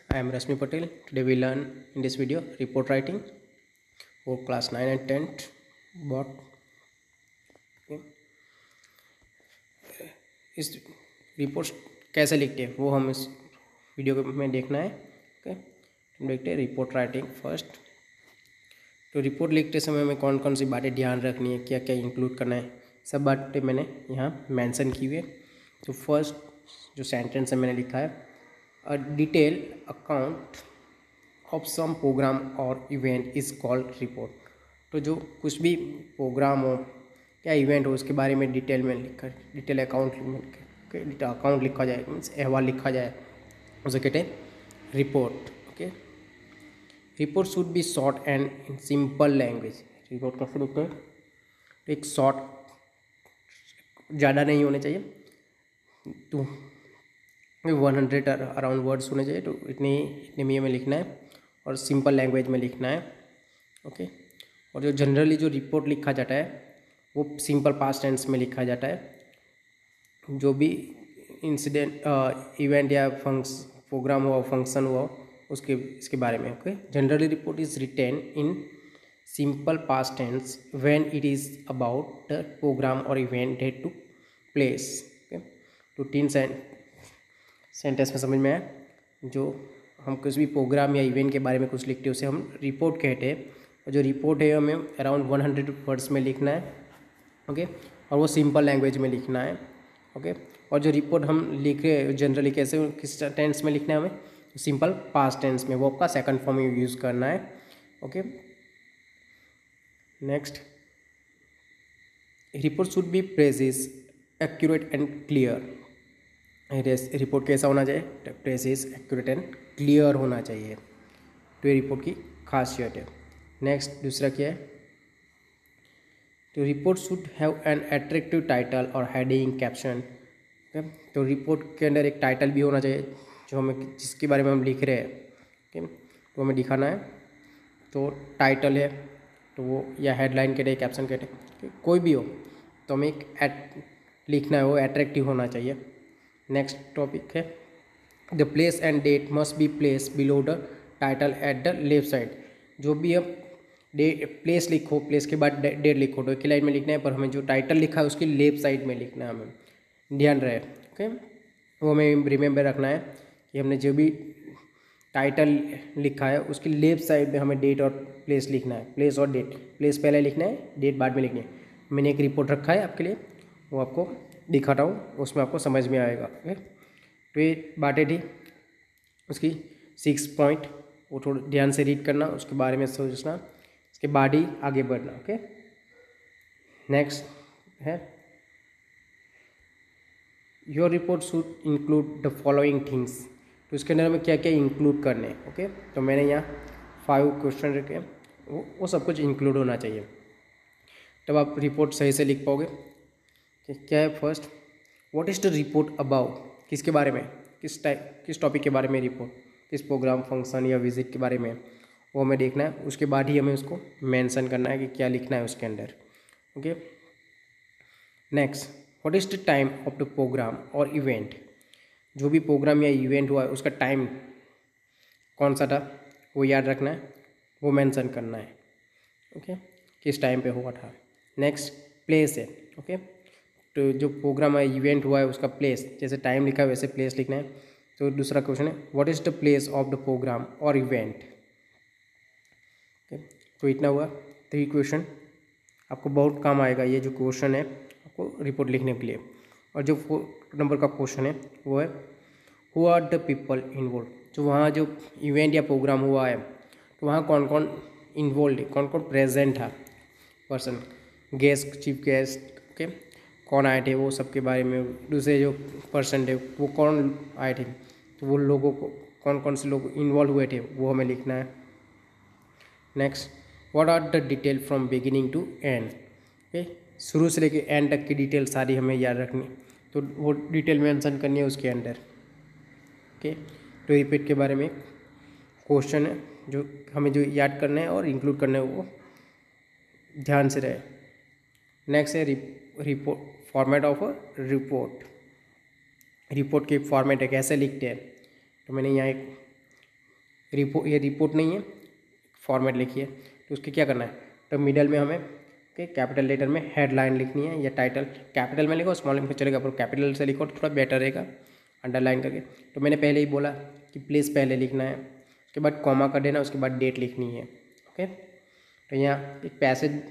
I am Rashmi Patel. Today we learn in this video report writing for class 9 and 10 bot इस report कैसे लिखते हैं वो हम इस वीडियो में देखना है। ओके, हम देखते हैं रिपोर्ट राइटिंग फर्स्ट। तो रिपोर्ट लिखते समय में कौन कौन सी बातें ध्यान रखनी है, क्या क्या इंक्लूड करना है, सब बातें मैंने यहाँ मेंशन की हुई है। तो फर्स्ट जो सेंटेंस है मैंने लिखा है, a detail account of some programme और इवेंट इज़ कॉल्ड रिपोर्ट। तो जो कुछ भी प्रोग्राम हो या इवेंट हो उसके बारे में डिटेल में लिखा, डिटेल अकाउंट लिखा जाए, मीन्स अहवाल लिखा जाए, उसे कहते हैं report. Okay, report should be short and in simple language. Report कैसे लिखते हैं? एक शॉर्ट, ज़्यादा नहीं होने चाहिए, तो 100 अराउंड वर्ड्स होने चाहिए, तो इतने में हमें लिखना है और सिंपल लैंग्वेज में लिखना है। ओके, और जो जनरली जो रिपोर्ट लिखा जाता है वो सिंपल पास्ट टेंस में लिखा जाता है। जो भी इंसिडेंट इवेंट या प्रोग्राम हुआ, फंक्शन हुआ, इसके बारे में। Okay, generally report is written in simple past tense when it is about the programme और event date to place. Okay, तो 3 सेंटेंस में समझ में आया। जो हम कुछ भी प्रोग्राम या इवेंट के बारे में कुछ लिखते हैं उसे हम रिपोर्ट कहते हैं, और जो रिपोर्ट है हमें अराउंड 100 वर्ड्स में लिखना है। ओके, और वो सिंपल लैंग्वेज में लिखना है। ओके, और जो रिपोर्ट हम लिख रहे हैं जनरली कैसे, किस टेंस में लिखना है हमें? सिंपल पास्ट टेंस में, वो आपका सेकंड फॉर्म में यूज़ करना है। Okay, next, report should be precious, accurate and clear. Report कैसा होना चाहिए? प्रेसिज, एक्यूरेट एंड क्लियर होना चाहिए। तो ये रिपोर्ट की खासियत है। नेक्स्ट, दूसरा क्या है? तो report should have an attractive title और हेडिंग कैप्शन। तो रिपोर्ट के अंदर एक टाइटल भी होना चाहिए जो हमें, जिसके बारे में हम लिख रहे हैं। ओके, तो हमें दिखाना है। तो टाइटल है तो वो, या हेडलाइन कहते हैं, कैप्शन कहते हैं, कोई भी हो, तो हमें एक लिखना है, वो अट्रैक्टिव होना चाहिए। नेक्स्ट टॉपिक है, the place and date must be place below the title at the left side. जो भी हम प्लेस लिखो, प्लेस के बाद डेट लिखो, तो एक ही लाइन में लिखना है, पर हमें जो टाइटल लिखा है उसकी लेफ्ट साइड में लिखना है, हमें ध्यान रहे। ओके, वो हमें रिमेंबर रखना है कि हमने जो भी टाइटल लिखा है उसकी लेफ्ट साइड में हमें डेट और प्लेस लिखना है। प्लेस और डेट, प्लेस पहले लिखना है, डेट बाद में लिखनी है। मैंने एक रिपोर्ट रखा है आपके लिए, वो आपको दिखाता हूँ, उसमें आपको समझ में आएगा। ओके, तो ये बातें थी उसकी 6 पॉइंट, वो थोड़ा ध्यान से रीड करना, उसके बारे में सोचना, उसके बाद ही आगे बढ़ना। ओके, नेक्स्ट है, your report should include the following things. तो इसके अंदर हमें क्या क्या इंक्लूड करने हैं। ओके, तो मैंने यहाँ 5 क्वेश्चन रखे, वो सब कुछ इंक्लूड होना चाहिए, तब आप रिपोर्ट सही से लिख पाओगे। क्या है? First, what is the report about? किसके बारे में, किस टॉपिक के बारे में रिपोर्ट, किस प्रोग्राम, फंक्शन या विजिट के बारे में, वो हमें देखना है। उसके बाद ही हमें उसको मेंशन करना है कि क्या लिखना है उसके अंदर। Okay, next, what is the time of the programme और इवेंट? जो भी प्रोग्राम या इवेंट हुआ है उसका टाइम कौन सा था वो याद रखना है, वो मेंशन करना है। ओके, किस टाइम पे हुआ था। नेक्स्ट, प्लेस है। ओके, तो जो प्रोग्राम है, इवेंट हुआ है, उसका प्लेस, जैसे टाइम लिखा है वैसे प्लेस लिखना है। तो दूसरा क्वेश्चन है, what is the place of the programme और इवेंट? ओके, तो इतना हुआ 3 क्वेश्चन, आपको बहुत काम आएगा ये जो क्वेश्चन है आपको रिपोर्ट लिखने के लिए। और जो 4 नंबर का क्वेश्चन है वो है, who are the people involve? जो वहाँ जो इवेंट या प्रोग्राम हुआ है तो वहाँ कौन कौन इन्वॉल्व है, कौन कौन प्रेजेंट था, person, guest, chief guest. Okay, कौन आए थे वो सब के बारे में। दूसरे जो पर्सन थे वो कौन आए थे, तो वो लोगों को, कौन कौन से लोग इन्वॉल्व हुए थे, वो हमें लिखना है। Next, what are the detail from beginning to end? Okay, शुरू से लेकर एंड तक की डिटेल सारी हमें याद रखनी, तो वो डिटेल मेंशन करनी है उसके अंदर। ओके, तो रिपीट के बारे में क्वेश्चन है जो हमें जो याद करना है और इंक्लूड करना है, वो ध्यान से रहे। नेक्स्ट है report, format of a report. Report की फॉर्मेट है, कैसे लिखते हैं, तो मैंने यहाँ एक ये रिपोर्ट नहीं है, फॉर्मेट लिखिए। तो उसके क्या करना है, तो मिडल में हमें कैपिटल लेटर में हेडलाइन लिखनी है या टाइटल, कैपिटल में लिखो स्मॉल में चलेगा, पर कैपिटल से लिखो तो थोड़ा बेटर रहेगा अंडरलाइन करके। तो मैंने पहले ही बोला कि प्लेस पहले लिखना है, उसके बाद कॉमा कर देना, उसके बाद डेट लिखनी है। ओके, तो यहाँ एक पैसेज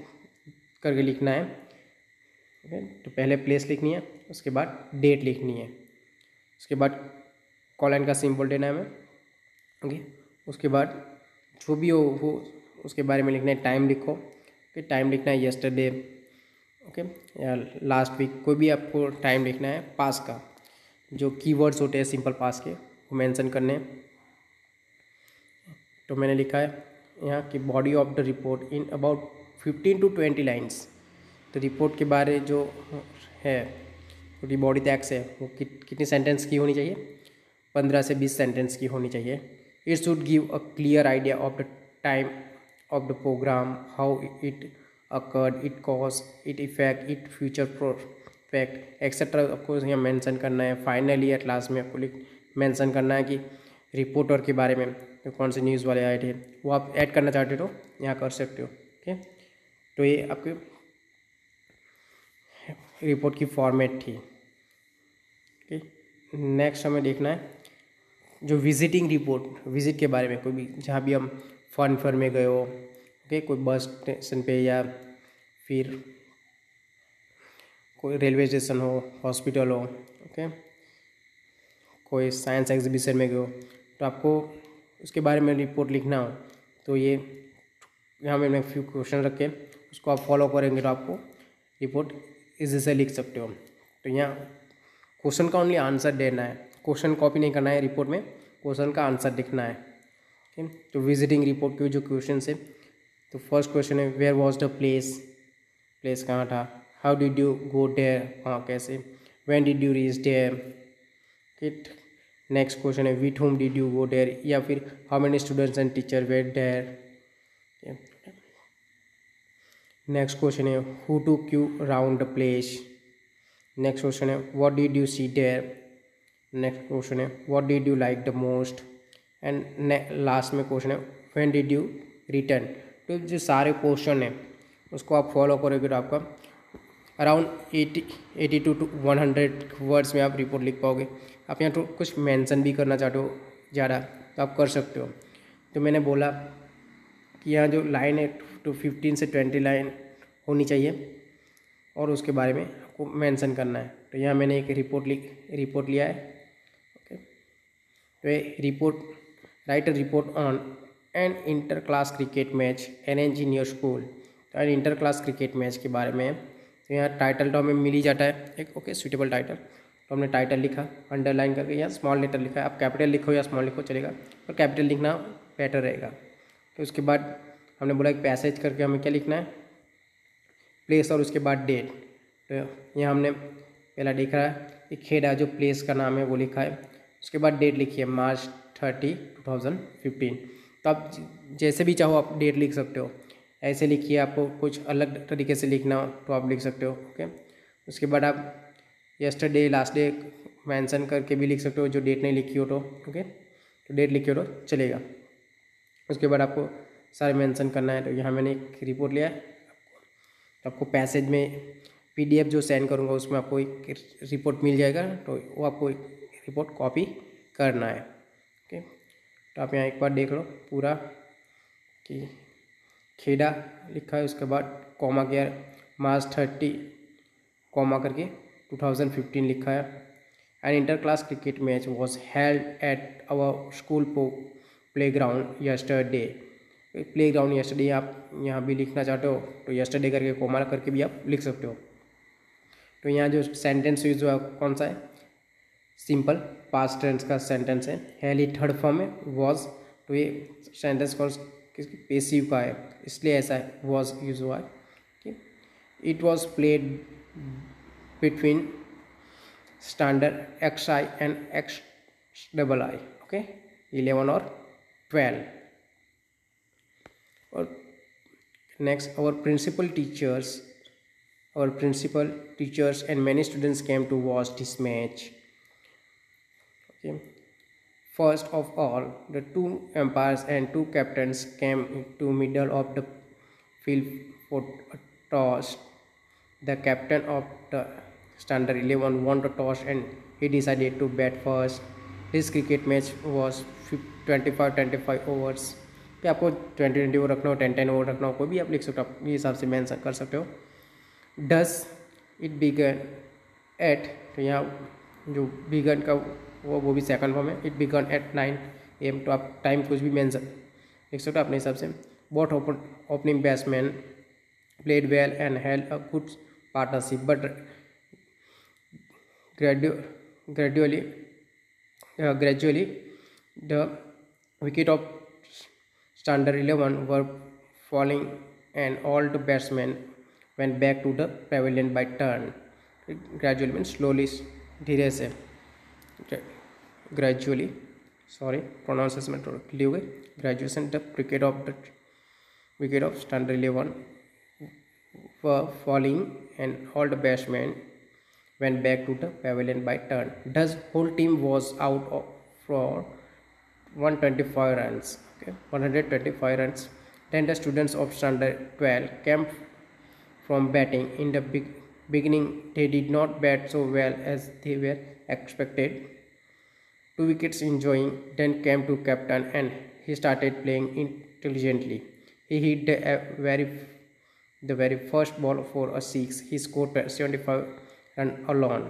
करके लिखना है। ओके, तो पहले प्लेस लिखनी है, उसके बाद डेट लिखनी है, उसके बाद कॉलन का सिंबल देना है हमें। ओके, उसके बाद जो भी हो उसके बारे में लिखना है, टाइम लिखो कि टाइम लिखना है येस्टरडे, ओके, या लास्ट वीक, कोई भी आपको टाइम लिखना है। पास का जो कीवर्ड्स होते हैं सिंपल पास के वो मेंशन करने हैं। तो मैंने लिखा है यहाँ कि body of the report in about 15 to 20 lines. तो रिपोर्ट के बारे जो है पूरी बॉडी टैक्स है वो कितनी सेंटेंस की होनी चाहिए, 15 से 20 सेंटेंस की होनी चाहिए। It should give a clear idea of the time of the programme, how it occurred, it cause, it effect, it future prospect etcetera आपको यहाँ मेंशन करना है। फाइनली एट लास्ट में आपको मेंशन करना है कि रिपोर्टर के बारे में तो कौन से न्यूज़ वाले आए थे, वो आप ऐड करना चाहते हो तो यहाँ कर सकते हो। ओके, तो ये आपके रिपोर्ट की फॉर्मेट थी। ओके, नेक्स्ट हमें देखना है जो विजिटिंग रिपोर्ट, विजिट के बारे में, कोई भी जहाँ भी हम फन में गए हो, ओके, कोई बस स्टेशन पे या फिर कोई रेलवे स्टेशन हो, हॉस्पिटल हो, ओके, कोई साइंस एग्जीबिशन में गए हो, तो आपको उसके बारे में रिपोर्ट लिखना हो तो ये यहाँ मैंने फ्यू क्वेश्चन रखे, उसको आप फॉलो करेंगे तो आपको रिपोर्ट इजी से लिख सकते हो। तो यहाँ क्वेश्चन का ओनली आंसर देना है, क्वेश्चन कॉपी नहीं करना है, रिपोर्ट में क्वेश्चन का आंसर लिखना है। ठीक, तो विजिटिंग रिपोर्ट के जो क्वेश्चन है, तो फर्स्ट क्वेश्चन है where was the place, place कहाँ था, how did you go there, वहाँ कैसे, when did you reach there. ठीक, नेक्स्ट क्वेश्चन है with whom did you go there, या फिर how many students and teacher were there. Next question है who took you around the place. Next question है what did you see there. Next question है what did you like the most. And last में question है when did you return. तो जो सारे question हैं उसको आप फॉलो करोगे तो आपका अराउंड 82 to 100 वर्ड्स में आप रिपोर्ट लिख पाओगे। आप यहाँ तो कुछ मेंशन भी करना चाहते हो ज़्यादा तो आप कर सकते हो। तो मैंने बोला कि यहाँ जो लाइन है तो 15 से 20 लाइन होनी चाहिए और उसके बारे में आपको मेंशन करना है। तो यहाँ मैंने एक रिपोर्ट लिया है। ओके, तो ये report, right a report on an inter class cricket match arrange in your school. तो इंटर क्लास क्रिकेट मैच के बारे में, तो यहाँ टाइटल तो हमें मिल ही जाता है एक, ओके, सूटेबल टाइटल। तो हमने टाइटल लिखा अंडरलाइन करके, यहाँ स्मॉल लेटर लिखा है, आप कैपिटल लिखो या स्मॉल लिखो चलेगा, पर कैपिटल लिखना बेटर रहेगा। तो उसके बाद हमने बोला एक पैसेज करके हमें क्या लिखना है, प्लेस और उसके बाद डेट। तो यहाँ हमने पहला लिखा है एक खेड़ा, जो प्लेस का नाम है वो लिखा है, उसके बाद डेट लिखी है March 30, 2015। तो आप जैसे भी चाहो आप डेट लिख सकते हो, ऐसे लिखिए, आपको कुछ अलग तरीके से लिखना हो तो आप लिख सकते हो। ओके, उसके बाद आप यस्टरडे लास्ट डे मेंशन करके भी लिख सकते हो, जो डेट नहीं लिखी हो तो। ओके, तो डेट लिखी हो तो चलेगा। उसके बाद आपको सारे मेंशन करना है। तो यहाँ मैंने एक रिपोर्ट लिया है, तो आपको पैसेज में PDF जो सेंड करूँगा उसमें आपको एक रिपोर्ट मिल जाएगा, तो वो आपको एक रिपोर्ट कॉपी करना है। ओके, तो आप यहाँ एक बार देख लो पूरा कि खेड़ा लिखा है, उसके बाद कॉमा किया March 30 कॉमा करके 2015 लिखा है। An inter class cricket match was held at our school playground yesterday. Playground yesterday आप यहाँ भी लिखना चाहते हो तो यस्टरडे करके कॉमा करके भी आप लिख सकते हो। तो यहाँ जो सेंटेंस यूज हुआ कौन सा है, सिंपल पास्ट टेंस का सेंटेंस है, हेली थर्ड फॉर्म है, वॉज। तो ये सेंटेंस कौन किसकी, पेसिव का है, इसलिए ऐसा है वॉज यूज हुआ है। It was played between standard XI and XII, okay, 11 और 12। और next our principal teachers and many students came to watch this match. Okay, First of all, the two umpires and two captains came to middle of the field for a toss. The captain of the Standard 11 won the toss and he decided to bat first. This cricket match was 25 overs. कि आपको 20 over रखना हो, 10 over रखना हो, कोई भी आप लिख सकते हो, आप ये हिसाब से मेंशन कर सकते हो. डस इट बिगन एट, तो यहाँ जो बिगन का वो भी सेकंड फॉर्म है. इट बिगन एट 9 AM, तो आप टाइम कुछ भी मेंशन लिख सकते हो अपने हिसाब से. Both opening batsman played well and held a good partnership, but gradually the wicket of Standard 11 were falling and all the batsmen went back to the pavilion by turn. Gradually means slowly, धीरे से, gradually, sorry pronunciation में थोड़ा clear हो गई. Graduation the wicket of Standard 11 were falling and all the batsmen went back to the pavilion by turn. Thus whole team was out for 125 runs. Okay, 125 runs. Then the students of Standard 12 came from batting. In the beginning they did not bat so well as they were expected. 2 wickets enjoying. Then came to captain and he started playing intelligently. He hit the very first ball for a 6. He scored 75 run alone.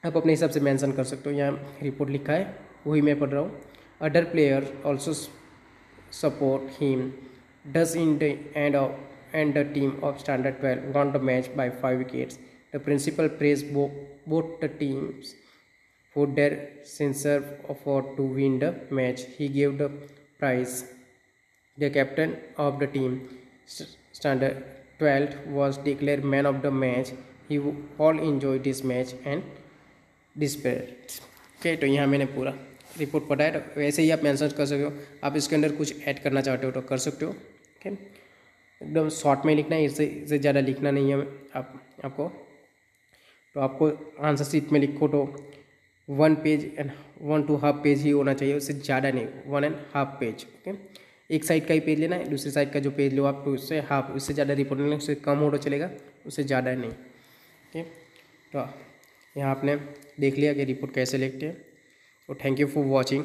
आप अपने हिसाब से mention कर सकते हो. यहाँ report लिखा है वही मैं पढ़ रहा हूँ. Other player also support him. Does in the end the team of standard 12 won the match by 5 wickets. The principal praised both the teams for their sincere effort to win the match. He gave the prize. The captain of the team, Standard 12, was declared man of the match. He all enjoyed this match and despaired. Okay, तो यहाँ मैंने पूरा report पढ़ा है. तो वैसे ही आप mention कर सकते हो. आप इसके अंदर कुछ ऐड करना चाहते हो तो कर सकते हो. ओके, एकदम शॉर्ट में लिखना है, इससे ज़्यादा लिखना नहीं है आपको. तो आपको आंसर शीट में लिखो तो 1 पेज एंड 1 to ½ पेज ही होना चाहिए, उससे ज़्यादा नहीं. 1.5 पेज. ओके, एक साइड का ही पेज लेना है, दूसरी साइड का जो पेज लो आप तो उससे हाफ, उससे ज़्यादा रिपोर्ट लेना, उससे कम हो तो चलेगा, उससे ज़्यादा नहीं. ओके, तो यहाँ आपने देख लिया कि रिपोर्ट कैसे लिखते हैं. तो थैंक यू फॉर वॉचिंग.